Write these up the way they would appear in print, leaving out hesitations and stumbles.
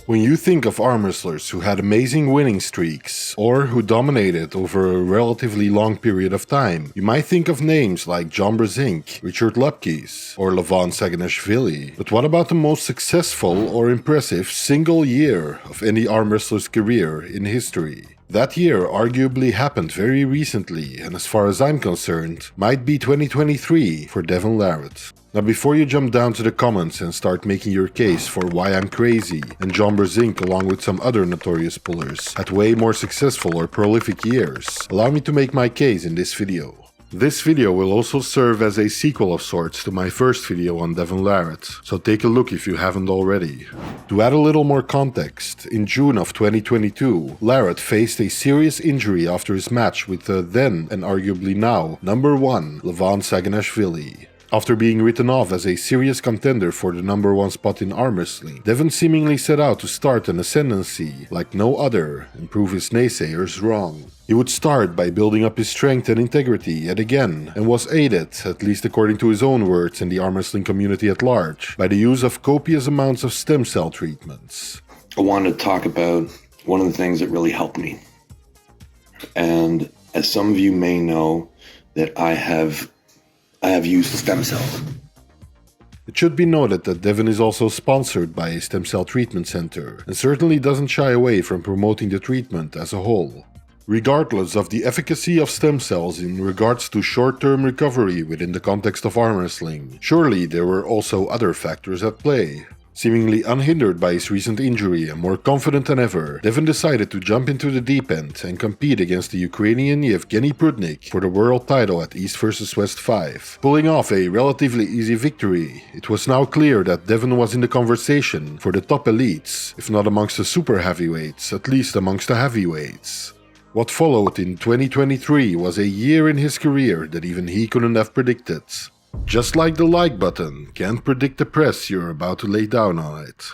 When you think of arm wrestlers who had amazing winning streaks, or who dominated over a relatively long period of time, you might think of names like John Brzezinski, Richard Lupkes, or Levon Saginashvili. But what about the most successful or impressive single year of any arm wrestler's career in history? That year arguably happened very recently, and as far as I'm concerned, might be 2023 for Devon Larratt. Now before you jump down to the comments and start making your case for why I'm crazy and John Brzezinski along with some other notorious pullers had way more successful or prolific years, allow me to make my case in this video. This video will also serve as a sequel of sorts to my first video on Devon Larratt, so take a look if you haven't already. To add a little more context, in June of 2022, Larratt faced a serious injury after his match with the then and arguably now #1 Levon Saginashvili. After being written off as a serious contender for the #1 spot in arm wrestling, Devon seemingly set out to start an ascendancy like no other and prove his naysayers wrong. He would start by building up his strength and integrity yet again, and was aided, at least according to his own words and the arm wrestling community at large, by the use of copious amounts of stem cell treatments. I wanted to talk about one of the things that really helped me. And as some of you may know, that I have used stem cells. It should be noted that Devon is also sponsored by a stem cell treatment center, and certainly doesn't shy away from promoting the treatment as a whole. Regardless of the efficacy of stem cells in regards to short-term recovery within the context of arm wrestling, surely there were also other factors at play. Seemingly unhindered by his recent injury and more confident than ever, Devon decided to jump into the deep end and compete against the Ukrainian Yevgeny Prudnik for the world title at East vs West 5. Pulling off a relatively easy victory, it was now clear that Devon was in the conversation for the top elites, if not amongst the super heavyweights, at least amongst the heavyweights. What followed in 2023 was a year in his career that even he couldn't have predicted. Just like the like button can't predict the press you're about to lay down on it.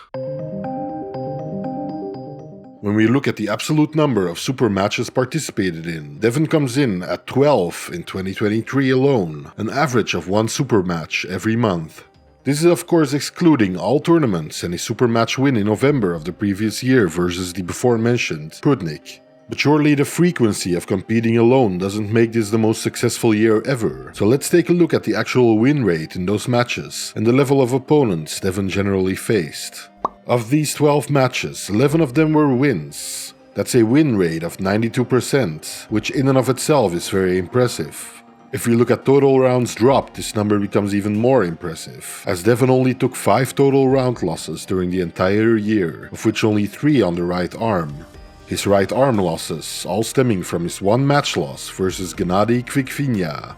When we look at the absolute number of super matches participated in, Devon comes in at 12 in 2023 alone, an average of one super match every month. This is of course excluding all tournaments and a super match win in November of the previous year versus the before mentioned Prudnik. But surely the frequency of competing alone doesn't make this the most successful year ever, so let's take a look at the actual win rate in those matches and the level of opponents Devon generally faced. Of these 12 matches, 11 of them were wins. That's a win rate of 92%, which in and of itself is very impressive. If we look at total rounds dropped, this number becomes even more impressive, as Devon only took 5 total round losses during the entire year, of which only 3 on the right arm. His right arm losses all stemming from his one match loss versus Gennady Kvikvinya.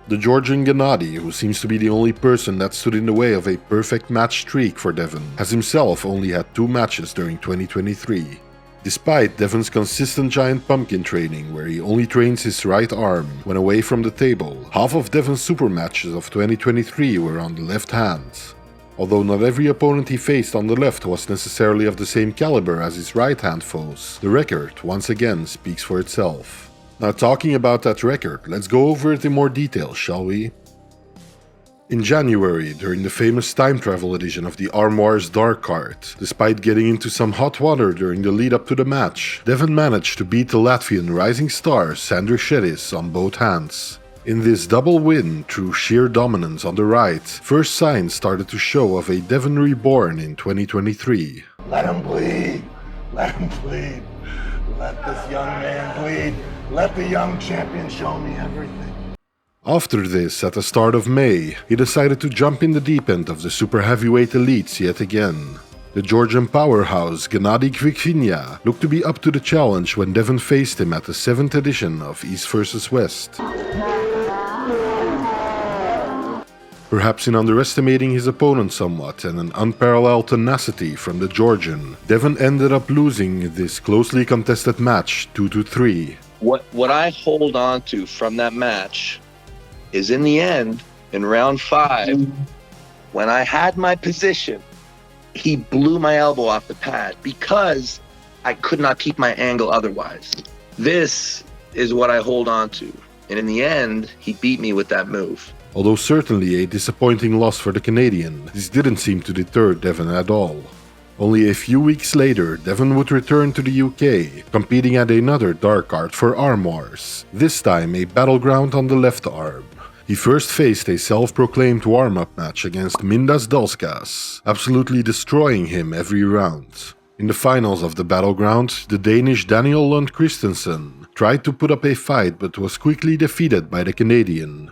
The Georgian Gennady, who seems to be the only person that stood in the way of a perfect match streak for Devon, has himself only had 2 matches during 2023. Despite Devon's consistent giant pumpkin training, where he only trains his right arm when away from the table, half of Devon's super matches of 2023 were on the left hand. Although not every opponent he faced on the left was necessarily of the same caliber as his right-hand foes, the record once again speaks for itself. Now talking about that record, let's go over it in more detail, shall we? In January, during the famous time travel edition of the Armoires Dark card, despite getting into some hot water during the lead up to the match, Devon managed to beat the Latvian rising star Sandor Šedis on both hands. In this double win through sheer dominance on the right, first signs started to show of a Devon reborn in 2023. Let him bleed. Let him bleed. Let this young man bleed. Let the young champion show me everything. After this, at the start of May, he decided to jump in the deep end of the super heavyweight elites yet again. The Georgian powerhouse Gennady Kvikvinya looked to be up to the challenge when Devon faced him at the 7th edition of East vs West. Perhaps in underestimating his opponent somewhat and an unparalleled tenacity from the Georgian, Devon ended up losing this closely contested match 2-3. What I hold on to from that match is in the end, in round 5, when I had my position, he blew my elbow off the pad because I could not keep my angle otherwise. This is what I hold on to. And in the end, he beat me with that move. Although certainly a disappointing loss for the Canadian, this didn't seem to deter Devon at all. Only a few weeks later, Devon would return to the UK, competing at another dark card for Arm Wars, this time a battleground on the left arm. He first faced a self-proclaimed warm-up match against Mindas Dalskas, absolutely destroying him every round. In the finals of the battleground, the Danish Daniel Lund Christensen tried to put up a fight but was quickly defeated by the Canadian.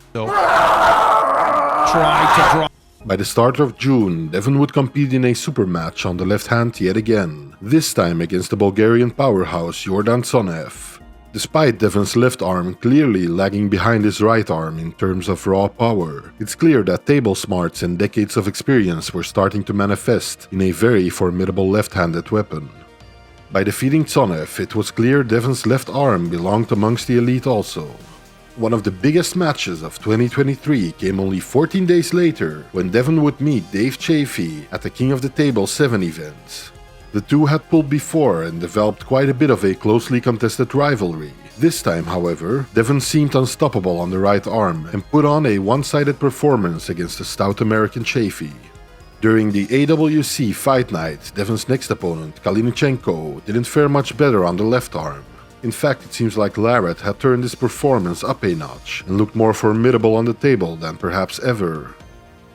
By the start of June, Devon would compete in a super match on the left hand yet again, this time against the Bulgarian powerhouse Jordan Tsonev. Despite Devon's left arm clearly lagging behind his right arm in terms of raw power, it's clear that table smarts and decades of experience were starting to manifest in a very formidable left-handed weapon. By defeating Tsonev, it was clear Devon's left arm belonged amongst the elite also. One of the biggest matches of 2023 came only 14 days later, when Devon would meet Dave Chaffee at the King of the Table 7 event. The two had pulled before and developed quite a bit of a closely contested rivalry. This time, however, Devon seemed unstoppable on the right arm and put on a one-sided performance against the stout American Chaffee. During the AWC Fight Night, Devon's next opponent, Kalinichenko, didn't fare much better on the left arm. In fact, it seems like Larratt had turned his performance up a notch and looked more formidable on the table than perhaps ever.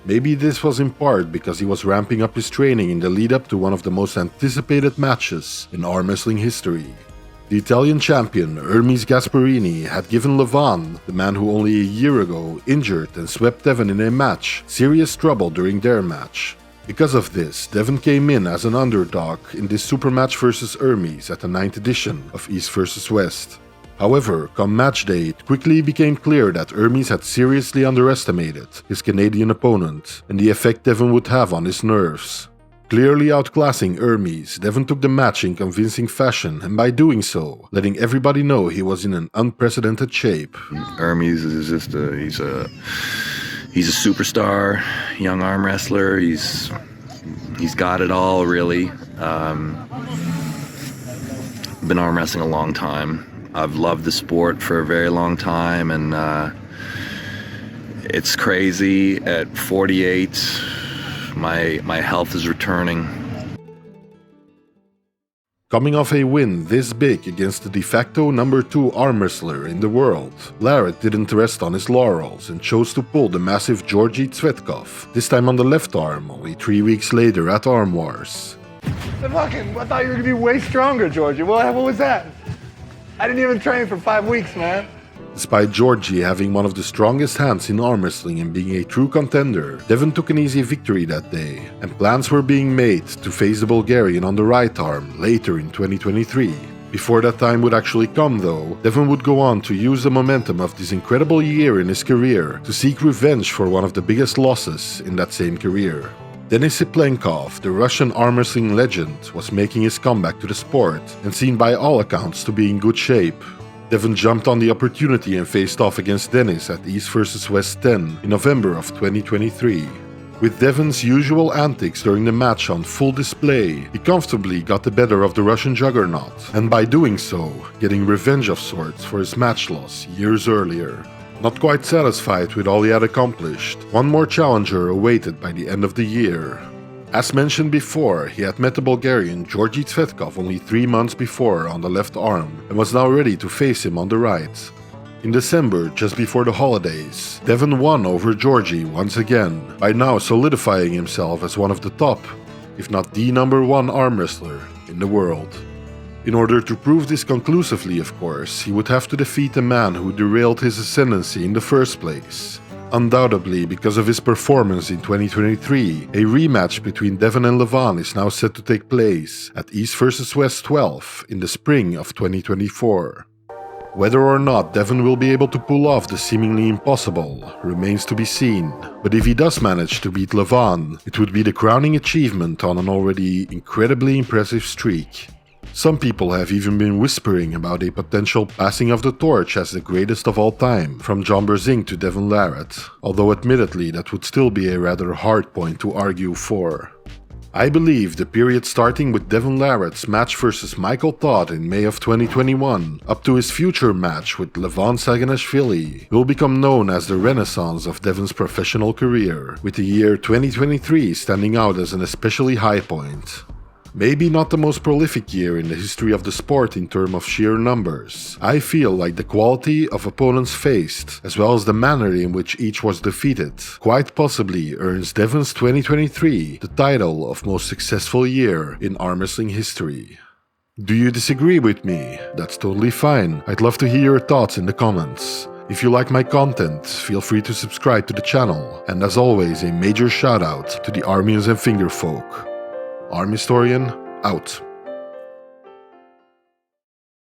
Maybe this was in part because he was ramping up his training in the lead-up to one of the most anticipated matches in arm wrestling history. The Italian champion, Hermes Gasparini, had given Levan, the man who only a year ago injured and swept Devon in a match, serious trouble during their match. Because of this, Devon came in as an underdog in this super match versus Hermes at the 9th edition of East vs West. However, come match day, it quickly became clear that Hermes had seriously underestimated his Canadian opponent and the effect Devon would have on his nerves. Clearly outclassing Hermes, Devon took the match in convincing fashion and by doing so, letting everybody know he was in an unprecedented shape. Hermes is just he's a superstar, young arm wrestler. He's got it all, really. Been arm wrestling a long time. I've loved the sport for a very long time, and it's crazy. At 48, my health is returning. Coming off a win this big against the de facto number 2 arm wrestler in the world, Larratt didn't rest on his laurels and chose to pull the massive Georgy Tsvetkov, this time on the left arm, only 3 weeks later at Arm Wars. I thought you were gonna be way stronger, Georgie. What was that? I didn't even train for 5 weeks, man. Despite Georgie having one of the strongest hands in arm wrestling and being a true contender, Devon took an easy victory that day, and plans were being made to face the Bulgarian on the right arm later in 2023. Before that time would actually come though, Devon would go on to use the momentum of this incredible year in his career to seek revenge for one of the biggest losses in that same career. Denis Siplenkov, the Russian arm wrestling legend, was making his comeback to the sport and seen by all accounts to be in good shape. Devon jumped on the opportunity and faced off against Denis at East vs West 10 in November of 2023. With Devon's usual antics during the match on full display, he comfortably got the better of the Russian juggernaut, and by doing so, getting revenge of sorts for his match loss years earlier. Not quite satisfied with all he had accomplished, one more challenger awaited by the end of the year. As mentioned before, he had met the Bulgarian Georgy Tsvetkov only 3 months before on the left arm and was now ready to face him on the right. In December, just before the holidays, Devon won over Georgie once again, by now solidifying himself as one of the top, if not the number 1 arm wrestler in the world. In order to prove this conclusively, of course, he would have to defeat the man who derailed his ascendancy in the first place. Undoubtedly, because of his performance in 2023, a rematch between Devon and Levan is now set to take place at East vs West 12 in the spring of 2024. Whether or not Devon will be able to pull off the seemingly impossible remains to be seen, but if he does manage to beat Levan, it would be the crowning achievement on an already incredibly impressive streak. Some people have even been whispering about a potential passing of the torch as the greatest of all time, from John Berzing to Devon Larratt, although admittedly that would still be a rather hard point to argue for. I believe the period starting with Devon Larratt's match versus Michael Todd in May of 2021, up to his future match with Levan Saganashvili, will become known as the renaissance of Devon's professional career, with the year 2023 standing out as an especially high point. Maybe not the most prolific year in the history of the sport in terms of sheer numbers, I feel like the quality of opponents faced, as well as the manner in which each was defeated, quite possibly earns Devon's 2023 the title of most successful year in arm wrestling history. Do you disagree with me? That's totally fine. I'd love to hear your thoughts in the comments. If you like my content, feel free to subscribe to the channel, and as always, a major shout out to the Armians and Fingerfolk. Arm Historian, out.